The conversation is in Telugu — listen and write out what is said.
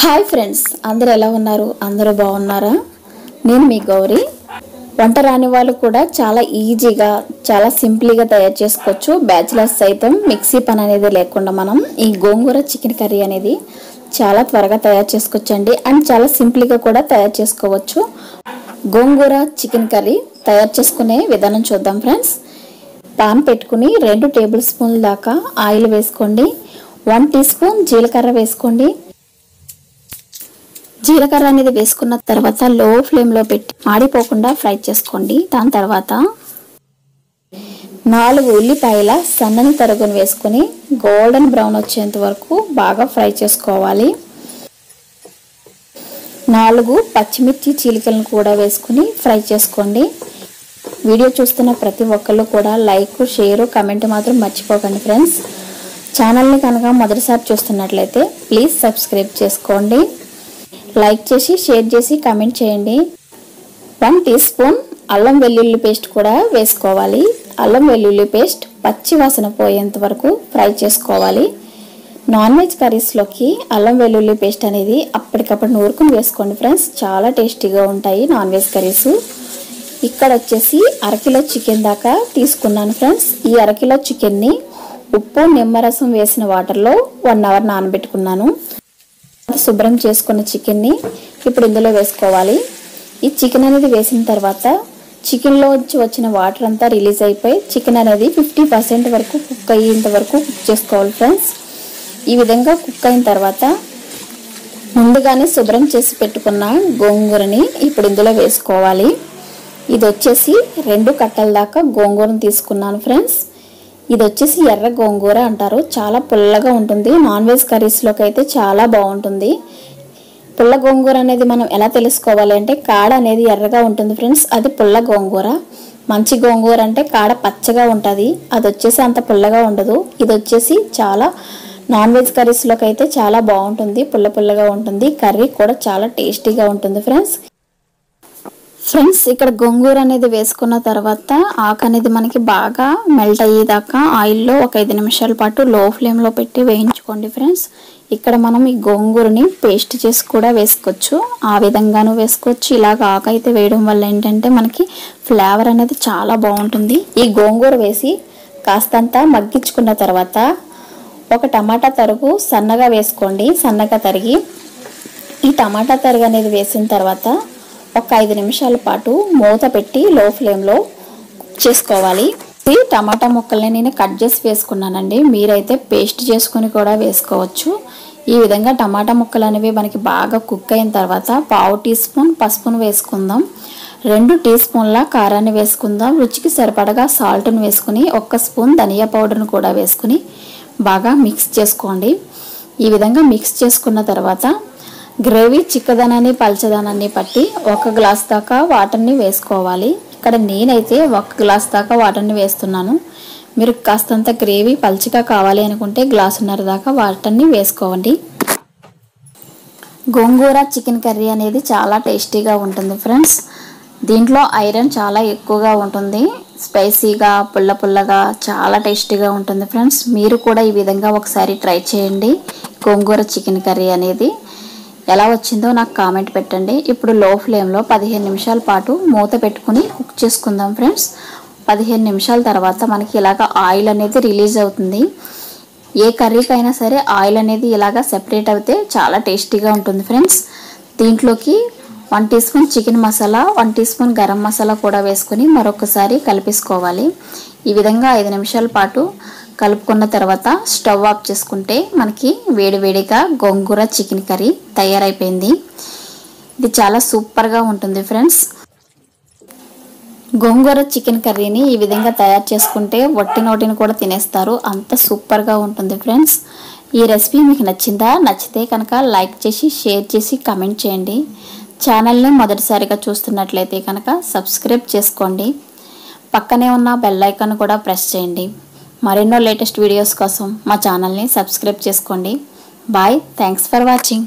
హాయ్ ఫ్రెండ్స్, అందరూ ఎలా ఉన్నారు? అందరూ బాగున్నారా? నేను మీ గౌరీ. వంట రాని వాళ్ళు కూడా చాలా ఈజీగా చాలా సింపుల్గా తయారు చేసుకోవచ్చు. బ్యాచిలర్స్ సైతం మిక్సీ పని అనేది లేకుండా మనం ఈ గోంగూర చికెన్ కర్రీ అనేది చాలా త్వరగా తయారు చేసుకోవచ్చండి. అండ్ చాలా సింపుల్గా కూడా తయారు చేసుకోవచ్చు. గోంగూర చికెన్ కర్రీ తయారు చేసుకునే విధానం చూద్దాం ఫ్రెండ్స్. పాన్ పెట్టుకుని 2 టేబుల్ స్పూన్ల దాకా ఆయిల్ వేసుకోండి. 1 టీ స్పూన్ జీలకర్ర వేసుకోండి. జీలకర్ర అనేది వేసుకున్న తర్వాత లో ఫ్లేమ్ లో పెట్టి మాడిపోకుండా ఫ్రై చేసుకోండి. దాని తర్వాత 4 ఉల్లిపాయల సన్నని తరుగును వేసుకుని గోల్డెన్ బ్రౌన్ వచ్చేంత వరకు బాగా ఫ్రై చేసుకోవాలి. 4 పచ్చిమిర్చి చీలికలను కూడా వేసుకుని ఫ్రై చేసుకోండి. వీడియో చూస్తున్న ప్రతి ఒక్కళ్ళు కూడా లైక్, షేర్, కమెంట్ మాత్రం మర్చిపోకండి ఫ్రెండ్స్. ఛానల్ని కనుక మొదటిసారి చూస్తున్నట్లయితే ప్లీజ్ సబ్స్క్రైబ్ చేసుకోండి. లైక్ చేసి షేర్ చేసి కామెంట్ చేయండి. 1 టీ స్పూన్ అల్లం వెల్లుల్లి పేస్ట్ కూడా వేసుకోవాలి. అల్లం వెల్లుల్లి పేస్ట్ పచ్చి వాసన పోయేంత వరకు ఫ్రై చేసుకోవాలి. నాన్ వెజ్ కర్రీస్లోకి అల్లం వెల్లుల్లి పేస్ట్ అనేది అప్పటికప్పుడు నూరుకుని వేసుకోండి ఫ్రెండ్స్. చాలా టేస్టీగా ఉంటాయి నాన్ వెజ్ కర్రీస్. ఇక్కడ వచ్చేసి అరకిలో చికెన్ దాకా తీసుకున్నాను ఫ్రెండ్స్. ఈ అరకిలో చికెన్ని ఉప్పు, నిమ్మరసం వేసిన వాటర్లో 1 అవర్ నానబెట్టుకున్నాను. శుభ్రం చేసుకున్న చికెన్ని ఇప్పుడు ఇందులో వేసుకోవాలి. ఈ చికెన్ అనేది వేసిన తర్వాత చికెన్లో వచ్చిన వాటర్ అంతా రిలీజ్ అయిపోయి చికెన్ అనేది 50% వరకు కుక్ అయ్యేంత వరకు కుక్ చేసుకోవాలి ఫ్రెండ్స్. ఈ విధంగా కుక్ అయిన తర్వాత ముందుగానే శుభ్రం చేసి పెట్టుకున్న గోంగూరని ఇప్పుడు ఇందులో వేసుకోవాలి. ఇది వచ్చేసి 2 కట్టల దాకా గోంగూరను తీసుకున్నాను ఫ్రెండ్స్. ఇది వచ్చేసి ఎర్ర గోంగూర అంటారు. చాలా పుల్లగా ఉంటుంది. నాన్ వెజ్ కర్రీస్లోకి అయితే చాలా బాగుంటుంది. పుల్ల గోంగూర అనేది మనం ఎలా తెలుసుకోవాలి అంటే కాడ అనేది ఎర్రగా ఉంటుంది ఫ్రెండ్స్. అది పుల్ల గోంగూర. మంచి గోంగూర అంటే కాడ పచ్చగా ఉంటుంది. అది వచ్చేసి అంత పుల్లగా ఉండదు. ఇది వచ్చేసి చాలా నాన్ వెజ్ కర్రీస్లోకి అయితే చాలా బాగుంటుంది. పుల్ల పుల్లగా ఉంటుంది. కర్రీ కూడా చాలా టేస్టీగా ఉంటుంది ఫ్రెండ్స్. ఇక్కడ గోంగూర అనేది వేసుకున్న తర్వాత ఆకు అనేది మనకి బాగా మెల్ట్ అయ్యేదాకా ఆయిల్లో ఒక 5 నిమిషాల పాటు లో ఫ్లేమ్లో పెట్టి వేయించుకోండి ఫ్రెండ్స్. ఇక్కడ మనం ఈ గోంగూరని పేస్ట్ చేసి కూడా వేసుకోవచ్చు. ఆ విధంగానూ వేసుకోవచ్చు. ఇలాగ ఆకు అయితే వేయడం వల్ల ఏంటంటే మనకి ఫ్లేవర్ అనేది చాలా బాగుంటుంది. ఈ గోంగూర వేసి కాస్తంత మగ్గించుకున్న తర్వాత ఒక టమాటా తరుగు సన్నగా వేసుకోండి. సన్నగా తరిగి ఈ టమాటా తరుగు అనేది వేసిన తర్వాత ఒక 5 నిమిషాల పాటు మూత పెట్టి లో ఫ్లేమ్లో కుక్ చేసుకోవాలి. ఈ టమాటా ముక్కల్ని నేను కట్ చేసి వేసుకున్నానండి. మీరైతే పేస్ట్ చేసుకుని కూడా వేసుకోవచ్చు. ఈ విధంగా టమాటా ముక్కలు అనేవి మనకి బాగా కుక్ అయిన తర్వాత 1/2 టీ స్పూన్ పసుపును వేసుకుందాం. 2 టీ స్పూన్ల కారాన్ని వేసుకుందాం. రుచికి సరిపడగా సాల్ట్ను వేసుకుని 1 స్పూన్ ధనియా పౌడర్ను కూడా వేసుకుని బాగా మిక్స్ చేసుకోండి. ఈ విధంగా మిక్స్ చేసుకున్న తర్వాత గ్రేవీ చిక్కదనాన్ని పల్చదనాన్ని బట్టి 1 గ్లాస్ దాకా వాటర్ని వేసుకోవాలి. ఇక్కడ నేనైతే 1 గ్లాస్ దాకా వాటర్ని వేస్తున్నాను. మీరు కాస్తంత గ్రేవీ పల్చగా కావాలి అనుకుంటే 1.5 గ్లాసున్నర దాకా వాటర్ని వేసుకోండి. గోంగూర చికెన్ కర్రీ అనేది చాలా టేస్టీగా ఉంటుంది ఫ్రెండ్స్. దీంట్లో ఐరన్ చాలా ఎక్కువగా ఉంటుంది. స్పైసీగా పుల్ల పుల్లగా చాలా టేస్టీగా ఉంటుంది ఫ్రెండ్స్. మీరు కూడా ఈ విధంగా ఒకసారి ట్రై చేయండి. గోంగూర చికెన్ కర్రీ అనేది ఎలా వచ్చిందో నాకు కామెంట్ పెట్టండి. ఇప్పుడు లో ఫ్లేమ్లో 15 నిమిషాల పాటు మూత పెట్టుకుని కుక్ చేసుకుందాం ఫ్రెండ్స్. 15 నిమిషాల తర్వాత మనకి ఇలాగ ఆయిల్ అనేది రిలీజ్ అవుతుంది. ఏ కర్రీకైనా సరే ఆయిల్ అనేది ఇలాగ సెపరేట్ అయితే చాలా టేస్టీగా ఉంటుంది ఫ్రెండ్స్. దీంట్లోకి 1 teaspoon chicken masala, 1 teaspoon garam masala కూడా వేసుకుని మరొకసారి కలిపేసుకోవాలి. ఈ విధంగా 5 నిమిషాల పాటు కలుపుకున్న తర్వాత స్టవ్ ఆఫ్ చేసుకుంటే మనకి వేడివేడిగా గోంగూర చికెన్ కర్రీ తయారైపోయింది. ఇది చాలా సూపర్గా ఉంటుంది ఫ్రెండ్స్. గోంగూర చికెన్ కర్రీని ఈ విధంగా తయారు చేసుకుంటే వట్టి నోటిని కూడా తినేస్తారు. అంత సూపర్గా ఉంటుంది ఫ్రెండ్స్. ఈ రెసిపీ మీకు నచ్చిందా? నచ్చితే కనుక లైక్ చేసి షేర్ చేసి కామెంట్ చేయండి. ఛానల్ని మొదటిసారిగా చూస్తున్నట్లయితే కనుక సబ్స్క్రైబ్ చేసుకోండి. పక్కనే ఉన్న బెల్ ఐకాన్ కూడా ప్రెస్ చేయండి. మరెన్నో లేటెస్ట్ వీడియోస్ కోసం మా ఛానల్ని సబ్స్క్రైబ్ చేసుకోండి. బాయ్. Thanks for watching.